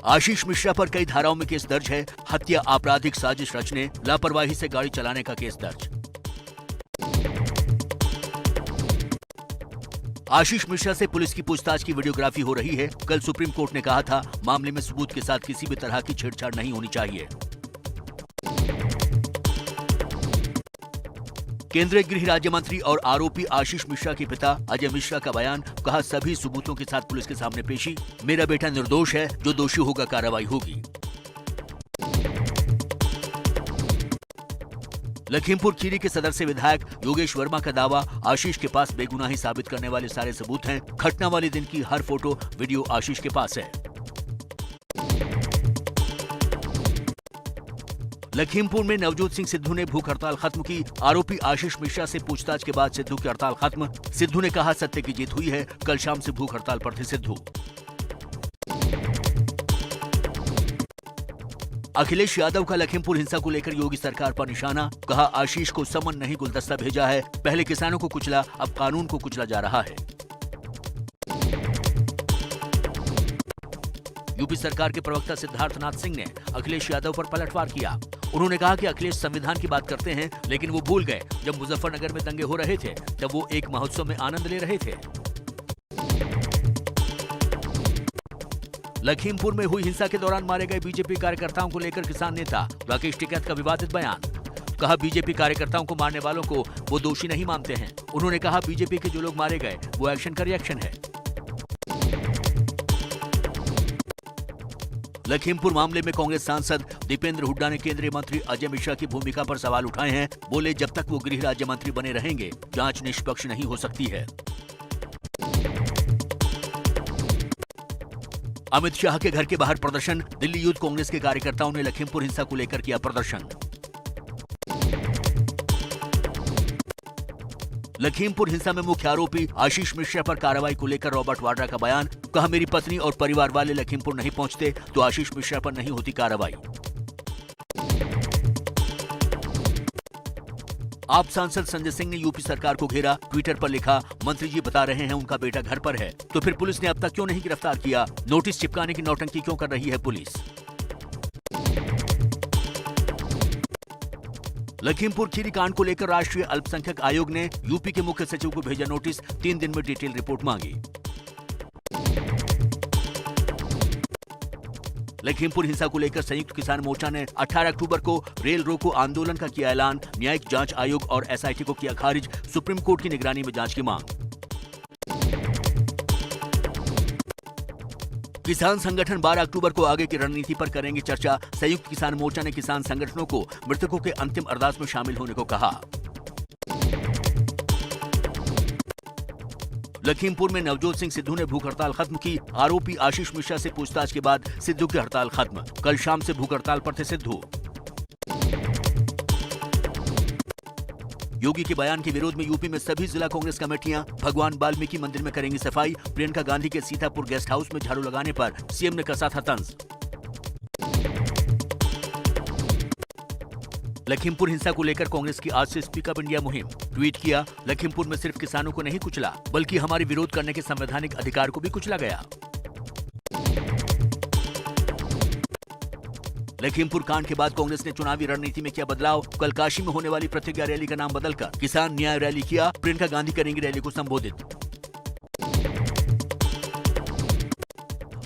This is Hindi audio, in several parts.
आशीष मिश्रा पर कई धाराओं में केस दर्ज है। हत्या, आपराधिक साजिश रचने, लापरवाही से गाड़ी चलाने का केस दर्ज। आशीष मिश्रा से पुलिस की पूछताछ की वीडियोग्राफी हो रही है। कल सुप्रीम कोर्ट ने कहा था, मामले में सबूत के साथ किसी भी तरह की छेड़छाड़ नहीं होनी चाहिए। केंद्रीय गृह राज्य मंत्री और आरोपी आशीष मिश्रा के पिता अजय मिश्रा का बयान, कहा सभी सबूतों के साथ पुलिस के सामने पेशी। मेरा बेटा निर्दोष है, जो दोषी होगा कार्रवाई होगी। लखीमपुर खीरी के सदर से विधायक योगेश वर्मा का दावा, आशीष के पास बेगुनाही साबित करने वाले सारे सबूत हैं। घटना वाले दिन की हर फोटो वीडियो आशीष के पास है। लखीमपुर में नवजोत सिंह सिद्धू ने भूख हड़ताल खत्म की। आरोपी आशीष मिश्रा से पूछताछ के बाद सिद्धू की हड़ताल खत्म। सिद्धू ने कहा, सत्य की जीत हुई है। कल शाम से भूख हड़ताल पर थे सिद्धू। अखिलेश यादव का लखीमपुर हिंसा को लेकर योगी सरकार पर निशाना, कहा आशीष को समन नहीं गुलदस्ता भेजा है। पहले किसानों को कुचला, अब कानून को कुचला जा रहा है। यूपी सरकार के प्रवक्ता सिद्धार्थनाथ सिंह ने अखिलेश यादव पर पलटवार किया। उन्होंने कहा कि अखिलेश संविधान की बात करते हैं, लेकिन वो भूल गए जब मुजफ्फरनगर में दंगे हो रहे थे, तब वो एक महोत्सव में आनंद ले रहे थे। लखीमपुर में हुई हिंसा के दौरान मारे गए बीजेपी कार्यकर्ताओं को लेकर किसान नेता राकेश टिकैत का विवादित बयान, कहा बीजेपी कार्यकर्ताओं को मारने वालों को वो दोषी नहीं मानते हैं। उन्होंने कहा बीजेपी के जो लोग मारे गए वो एक्शन का रिएक्शन है। लखीमपुर मामले में कांग्रेस सांसद दीपेंद्र हुड्डा ने केंद्रीय मंत्री अजय मिश्रा की भूमिका पर सवाल उठाए हैं। बोले, जब तक वो गृह राज्य मंत्री बने रहेंगे, जांच निष्पक्ष नहीं हो सकती है। अमित शाह के घर के बाहर प्रदर्शन, दिल्ली यूथ कांग्रेस के कार्यकर्ताओं ने लखीमपुर हिंसा को लेकर किया प्रदर्शन। लखीमपुर हिंसा में मुख्य आरोपी आशीष मिश्रा पर कार्रवाई को लेकर रॉबर्ट वाड्रा का बयान, कहा मेरी पत्नी और परिवार वाले लखीमपुर नहीं पहुंचते तो आशीष मिश्रा पर नहीं होती कार्रवाई। आप सांसद संजय सिंह ने यूपी सरकार को घेरा। ट्विटर पर लिखा, मंत्री जी बता रहे हैं उनका बेटा घर पर है, तो फिर पुलिस ने अब तक क्यों नहीं गिरफ्तार किया? नोटिस चिपकाने की नौटंकी क्यों कर रही है पुलिस? लखीमपुर खीरी कांड को लेकर राष्ट्रीय अल्पसंख्यक आयोग ने यूपी के मुख्य सचिव को भेजा नोटिस, 3 दिन में डिटेल रिपोर्ट मांगी। लखीमपुर हिंसा को लेकर संयुक्त किसान मोर्चा ने 18 अक्टूबर को रेल रोको आंदोलन का किया ऐलान। न्यायिक जांच आयोग और एसआईटी को किया खारिज, सुप्रीम कोर्ट की निगरानी में जांच की मांग। किसान संगठन 12 अक्टूबर को आगे की रणनीति पर करेंगे चर्चा। संयुक्त किसान मोर्चा ने किसान संगठनों को मृतकों के अंतिम अरदास में शामिल होने को कहा। लखीमपुर में नवजोत सिंह सिद्धू ने भूख हड़ताल खत्म की। आरोपी आशीष मिश्रा से पूछताछ के बाद सिद्धू की हड़ताल खत्म। कल शाम से भूख हड़ताल पर थे सिद्धू। योगी के बयान के विरोध में यूपी में सभी जिला कांग्रेस कमेटियां भगवान वाल्मीकि मंदिर में करेंगी सफाई। प्रियंका गांधी के सीतापुर गेस्ट हाउस में झाड़ू लगाने पर सीएम ने कसा था तंज। लखीमपुर हिंसा को लेकर कांग्रेस की आज से स्पीक अप इंडिया मुहिम। ट्वीट किया, लखीमपुर में सिर्फ किसानों को नहीं कुचला, बल्कि हमारे विरोध करने के संवैधानिक अधिकार को भी कुचला गया। लखीमपुर कांड के बाद कांग्रेस ने चुनावी रणनीति में किया बदलाव। कल काशी में होने वाली प्रतिज्ञा रैली का नाम बदलकर किसान न्याय रैली किया। प्रियंका गांधी करेंगी रैली को संबोधित।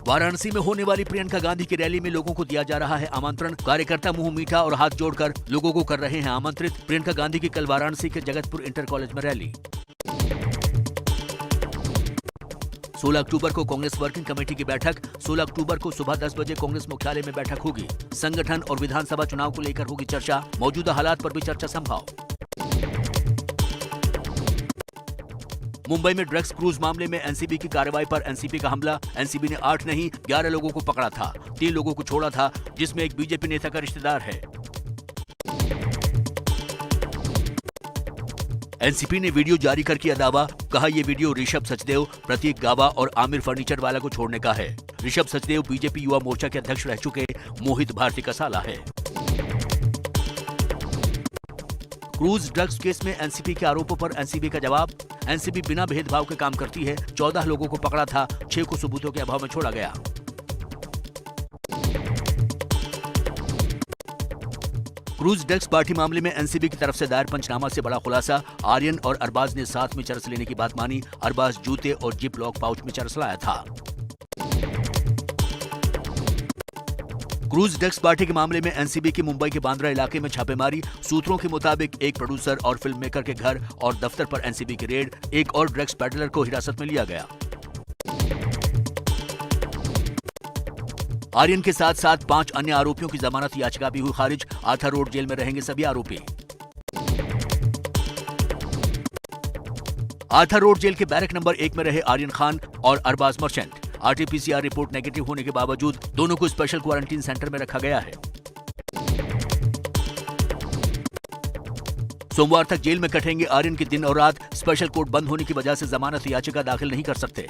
वाराणसी में होने वाली प्रियंका गांधी की रैली में लोगों को दिया जा रहा है आमंत्रण। कार्यकर्ता मुंह मीठा और हाथ जोड़कर लोगों को कर रहे हैं आमंत्रित। प्रियंका गांधी की कल वाराणसी के जगतपुर इंटर कॉलेज में रैली। 16 अक्टूबर को कांग्रेस वर्किंग कमेटी की बैठक। 16 अक्टूबर को सुबह 10 बजे कांग्रेस मुख्यालय में बैठक होगी। संगठन और विधानसभा चुनाव को लेकर होगी चर्चा। मौजूदा हालात पर भी चर्चा संभव। मुंबई में ड्रग्स क्रूज मामले में एनसीबी की कार्रवाई पर एनसीबी का हमला। एनसीबी ने 8 नहीं 11 लोगों को पकड़ा था। 3 लोगों को छोड़ा था, जिसमें एक बीजेपी नेता का रिश्तेदार है। एनसीपी ने वीडियो जारी कर किया दावा, कहा ये वीडियो ऋषभ सचदेव, प्रतीक गावा और आमिर फर्नीचर वाला को छोड़ने का है। ऋषभ सचदेव बीजेपी युवा मोर्चा के अध्यक्ष रह चुके मोहित भारती का साला है। क्रूज ड्रग्स केस में एनसीबी के आरोपों पर एनसीबी का जवाब। एनसीबी बिना भेदभाव के काम करती है। 14 लोगों को पकड़ा था, 6 को सबूतों के अभाव में छोड़ा गया। क्रूज ड्रग्स पार्टी मामले में एनसीबी की तरफ से दायर पंचनामा से बड़ा खुलासा। आर्यन और अरबाज ने साथ में चरस लेने की बात मानी। अरबाज जूते और जिप लॉक पाउच में चरस लाया था। क्रूज ड्रग्स पार्टी के मामले में एनसीबी की मुंबई के बांद्रा इलाके में छापेमारी। सूत्रों के मुताबिक एक प्रोड्यूसर और फिल्म मेकर के घर और दफ्तर पर एनसीबी की रेड। एक और ड्रग्स पेडलर को हिरासत में लिया गया। आर्यन के साथ साथ 5 अन्य आरोपियों की जमानत याचिका भी हुई खारिज। आर्थर रोड जेल में रहेंगे सभी आरोपी। आर्थर रोड जेल के बैरक नंबर 1 में रहे आर्यन खान और Arbaaz Merchant. RTPCR report negative होने के बावजूद दोनों को स्पेशल क्वारंटीन सेंटर में रखा गया है। सोमवार तक जेल में कटेंगे आर्यन के दिन और रात। स्पेशल कोर्ट बंद होने की वजह से जमानत याचिका दाखिल नहीं कर सकते।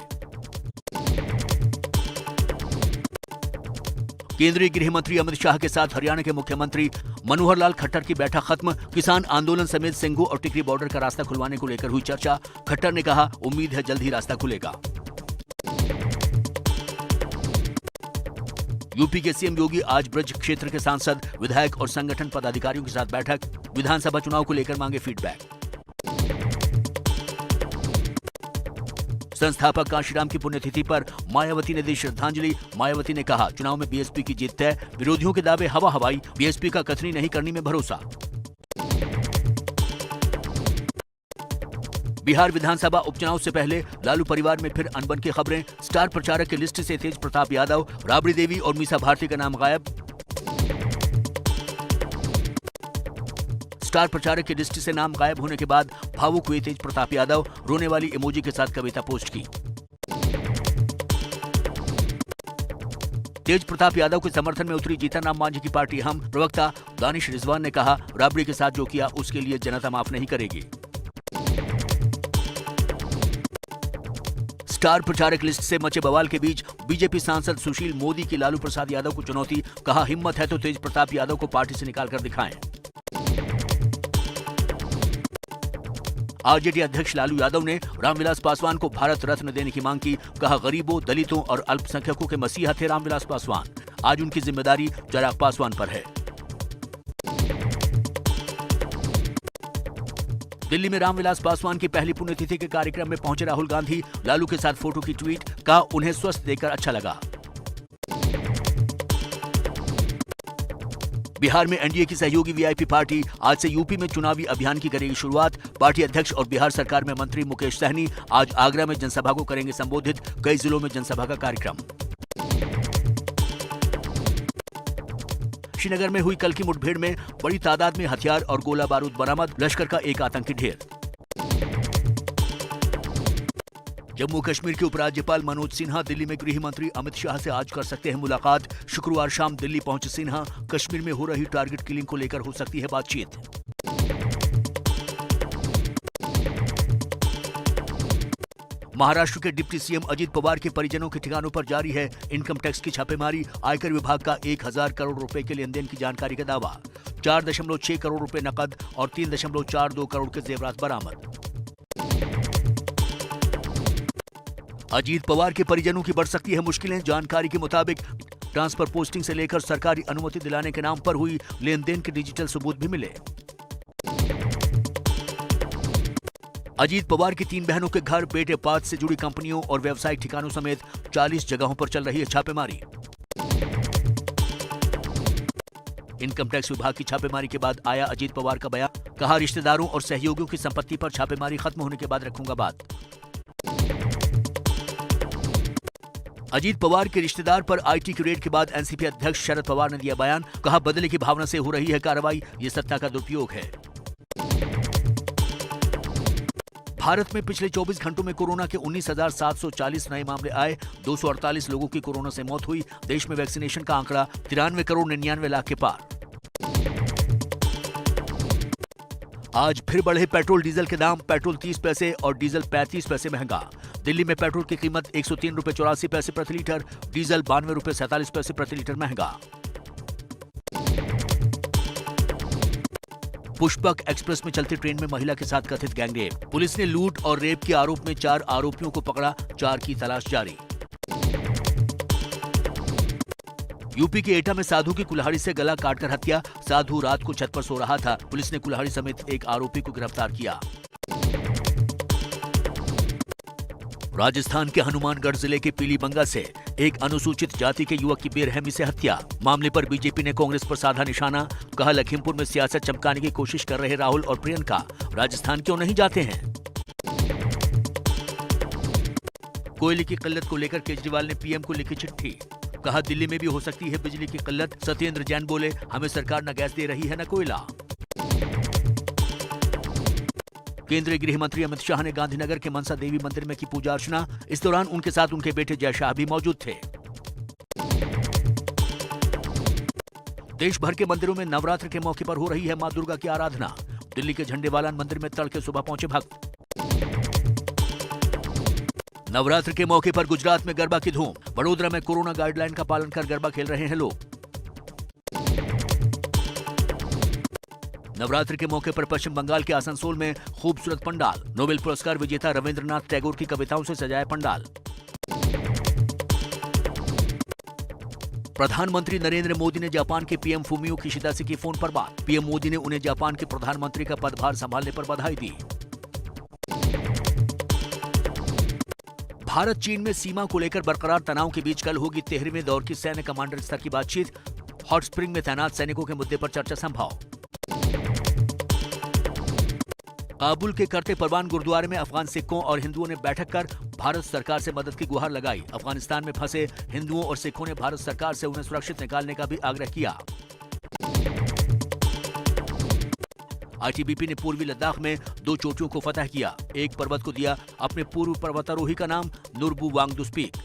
केंद्रीय गृह मंत्री अमित शाह के साथ हरियाणा के मुख्यमंत्री मनोहर लाल खट्टर की बैठक खत्म। किसान आंदोलन समेत सिंघू और टिकरी बॉर्डर का रास्ता खुलवाने को लेकर हुई चर्चा। खट्टर ने कहा, उम्मीद है जल्द ही रास्ता खुलेगा। यूपी के सीएम योगी आज ब्रज क्षेत्र के सांसद, विधायक और संगठन पदाधिकारियों के साथ बैठक। विधानसभा चुनाव को लेकर मांगे फीडबैक। संस्थापक कांशीराम की पुण्यतिथि पर मायावती ने दी श्रद्धांजलि। मायावती ने कहा, चुनाव में बीएसपी की जीत तय। विरोधियों के दावे हवा हवाई। बीएसपी का कथनी नहीं करनी में भरोसा। बिहार विधानसभा उपचुनाव से पहले लालू परिवार में फिर अनबन की खबरें। स्टार प्रचारक की लिस्ट से तेज प्रताप यादव, राबड़ी देवी और मीसा भारती का नाम गायब। स्टार प्रचारक की लिस्ट से नाम गायब होने के बाद भावुक हुए तेज प्रताप यादव। रोने वाली इमोजी के साथ कविता पोस्ट की। तेज प्रताप यादव के समर्थन में उतरी जीतन राम मांझी की पार्टी हम। प्रवक्ता दानिश रिजवान ने कहा, राबड़ी के साथ जो किया उसके लिए जनता माफ नहीं करेगी। स्टार प्रचारक लिस्ट से मचे बवाल के बीच बीजेपी सांसद सुशील मोदी की लालू प्रसाद यादव को चुनौती। कहा, हिम्मत है तो तेज प्रताप यादव को पार्टी से निकालकर दिखाएं। आरजेडी अध्यक्ष लालू यादव ने रामविलास पासवान को भारत रत्न देने की मांग की। कहा, गरीबों, दलितों और अल्पसंख्यकों के मसीहा थे रामविलास पासवान। आज उनकी जिम्मेदारी चिराग पासवान पर है। दिल्ली में रामविलास पासवान की पहली पुण्यतिथि के कार्यक्रम में पहुंचे राहुल गांधी। लालू के साथ फोटो की ट्वीट। कहा, उन्हें स्वस्थ देखकर अच्छा लगा। बिहार में एनडीए की सहयोगी वीआईपी पार्टी आज से यूपी में चुनावी अभियान की करेगी शुरुआत। पार्टी अध्यक्ष और बिहार सरकार में मंत्री मुकेश सहनी आज आगरा में जनसभा को करेंगे संबोधित। कई जिलों में जनसभा का कार्यक्रम। श्रीनगर में हुई कल की मुठभेड़ में बड़ी तादाद में हथियार और गोला बारूद बरामद। लश्कर का एक आतंकी ढेर। जम्मू कश्मीर के उपराज्यपाल मनोज सिन्हा दिल्ली में गृह मंत्री अमित शाह से आज कर सकते हैं मुलाकात। शुक्रवार शाम दिल्ली पहुंचे सिन्हा। कश्मीर में हो रही टारगेट किलिंग को लेकर हो सकती है बातचीत। महाराष्ट्र के डिप्टी सीएम अजीत पवार के परिजनों के ठिकानों पर जारी है इनकम टैक्स की छापेमारी। आयकर विभाग का 1000 करोड़ रुपए के लेन देन की जानकारी का दावा। 4.6 करोड़ रुपए नकद और 3.42 करोड़ के जेवरात बरामद। अजीत पवार के परिजनों की बढ़ सकती है मुश्किलें। जानकारी के मुताबिक ट्रांसफर पोस्टिंग से लेकर सरकारी अनुमति दिलाने के नाम पर हुई लेन देन के डिजिटल सबूत भी मिले। अजीत पवार की 3 बहनों के घर, बेटे पार्थ से जुड़ी कंपनियों और व्यवसायिक ठिकानों समेत 40 जगहों पर चल रही है छापेमारी। इनकम टैक्स विभाग की छापेमारी के बाद आया अजीत पवार का बयान। कहा, रिश्तेदारों और सहयोगियों की संपत्ति पर छापेमारी खत्म होने के बाद रखूंगा बात। अजीत पवार के रिश्तेदार पर आईटी की रेड के बाद एनसीपी अध्यक्ष शरद पवार ने दिया बयान। कहा, बदले की भावना से हो रही है कार्रवाई, ये सत्ता का दुरुपयोग है। भारत में पिछले 24 घंटों में कोरोना के 19,740 नए मामले आए। 248 लोगों की कोरोना से मौत हुई। देश में वैक्सीनेशन का आंकड़ा 93 करोड़ 99 लाख के पार। आज फिर बढ़े पेट्रोल डीजल के दाम। पेट्रोल 30 पैसे और डीजल 35 पैसे महंगा। दिल्ली में पेट्रोल की कीमत 103 रुपए 84 पैसे प्रति लीटर। डीजल 92 रुपए 47 पैसे प्रति लीटर महंगा। पुष्पक एक्सप्रेस में चलती ट्रेन में महिला के साथ कथित गैंगरेप। पुलिस ने लूट और रेप के आरोप में 4 आरोपियों को पकड़ा। 4 की तलाश जारी। यूपी के एटा में साधु की कुल्हाड़ी से गला काटकर हत्या। साधु रात को छत पर सो रहा था। पुलिस ने कुल्हाड़ी समेत एक आरोपी को गिरफ्तार किया। राजस्थान के हनुमानगढ़ जिले के पीलीबंगा से एक अनुसूचित जाति के युवक की बेरहमी से हत्या। मामले पर बीजेपी ने कांग्रेस पर साधा निशाना। कहा, लखीमपुर में सियासत चमकाने की कोशिश कर रहे राहुल और प्रियंका राजस्थान क्यों नहीं जाते हैं। कोयले की किल्लत को लेकर केजरीवाल ने पीएम को लिखी चिट्ठी। कहा, दिल्ली में भी हो सकती है बिजली की किल्लत। सत्येंद्र जैन बोले, हमें सरकार न गैस दे रही है न कोयला। केंद्रीय गृह मंत्री अमित शाह ने गांधीनगर के मनसा देवी मंदिर में की पूजा अर्चना। इस दौरान उनके साथ उनके बेटे जय शाह भी मौजूद थे। देश भर के मंदिरों में नवरात्र के मौके पर हो रही है मां दुर्गा की आराधना। दिल्ली के झंडेवालान मंदिर में तड़के सुबह पहुंचे भक्त। नवरात्र के मौके पर गुजरात में गरबा की धूम। वडोदरा में कोरोना गाइडलाइन का पालन कर गरबा खेल रहे हैं लोग। नवरात्र के मौके पर पश्चिम बंगाल के आसनसोल में खूबसूरत पंडाल। नोबेल पुरस्कार विजेता रविंद्रनाथ टैगोर की कविताओं से सजाया पंडाल। प्रधानमंत्री नरेंद्र मोदी ने जापान के पीएम फूमियो किशिदा से की फोन पर बात। पीएम मोदी ने उन्हें जापान के प्रधानमंत्री का पदभार संभालने पर बधाई दी। भारत चीन में सीमा को लेकर बरकरार तनाव के बीच कल होगी 13वें दौर की सैन्य कमांडर स्तर की बातचीत। हॉट स्प्रिंग में तैनात सैनिकों के मुद्दे पर चर्चा संभव। काबुल के करते परवान गुरुद्वारे में अफगान सिखों और हिंदुओं ने बैठक कर भारत सरकार से मदद की गुहार लगाई। अफगानिस्तान में फंसे हिंदुओं और सिखों ने भारत सरकार से उन्हें सुरक्षित निकालने का भी आग्रह किया। आईटीबीपी ने पूर्वी लद्दाख में 2 चोटियों को फतह किया। एक पर्वत को दिया अपने पूर्व पर्वतारोही का नाम नुरबू वांगडुस्पीक।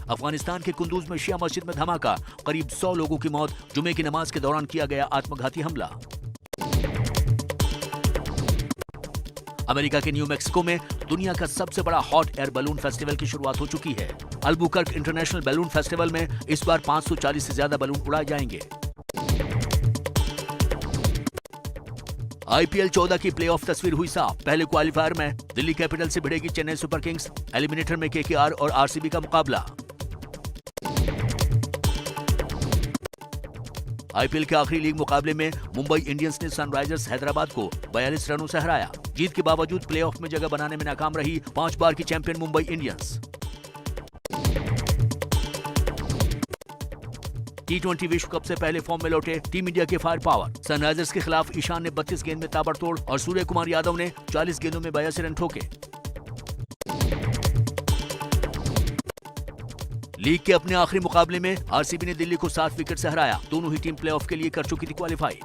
अफगानिस्तान के कुंदूज में शिया मस्जिद में धमाका। करीब 100 लोगों की मौत। जुमे की नमाज के दौरान किया गया आत्मघाती हमला। अमेरिका के न्यू मैक्सिको में दुनिया का सबसे बड़ा हॉट एयर बैलून फेस्टिवल की शुरुआत हो चुकी है। अल्बुकर्क इंटरनेशनल बैलून फेस्टिवल में इस बार 540 से ज्यादा बैलून उड़ाए जाएंगे। आईपीएल 14 की प्लेऑफ तस्वीर हुई साफ। पहले क्वालिफायर में दिल्ली कैपिटल से भिड़ेगी चेन्नई सुपर किंग्स। एलिमिनेटर में केकेआर और आरसीबी का मुकाबला। आईपीएल के आखिरी लीग मुकाबले में मुंबई इंडियंस ने सनराइजर्स हैदराबाद को 42 रनों से हराया। जीत के बावजूद प्लेऑफ में जगह बनाने में नाकाम रही 5 बार की चैंपियन मुंबई इंडियंस। T20 विश्व कप से पहले फॉर्म में लौटे टीम इंडिया के फायर पावर। सनराइजर्स के खिलाफ ईशान ने 32 गेंद में ताबड़तोड़ और सूर्य कुमार यादव ने 40 गेंदों में 82 रन ठोके। लीग के अपने आखिरी मुकाबले में आरसीबी ने दिल्ली को 7 विकेट से हराया। दोनों ही टीम प्लेऑफ के लिए कर चुकी थी क्वालिफाई।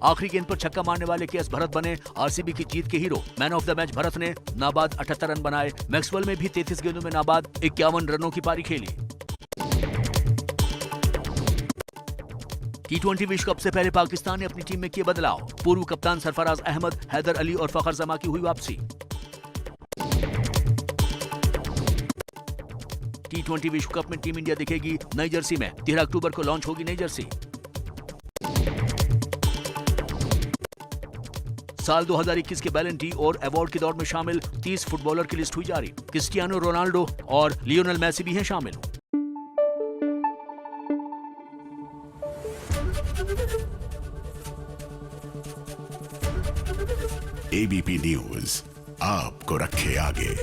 आखिरी गेंद पर छक्का मारने वाले केएस भरत बने आरसीबी की जीत के hero. Man of the match Bharat ने नाबाद 78 रन बनाए। मैक्सवेल में भी 33 गेंदों में नाबाद 51 रनों की पारी खेली। T20 विश्व कप से पहले पाकिस्तान ने अपनी टीम में किए बदलाव। पूर्व कप्तान सरफराज अहमद, हैदर अली और फखर जमा की हुई वापसी। T20 विश्व कप में टीम इंडिया दिखेगी नई जर्सी में। 13 अक्टूबर को लॉन्च होगी नई जर्सी। साल 2021 के बैलन डी और अवार्ड की दौड़ में शामिल 30 फुटबॉलर की लिस्ट हुई जारी। क्रिस्टियानो रोनाल्डो और लियोनेल मेसी भी हैं शामिल। एबीपी न्यूज आपको रखे आगे।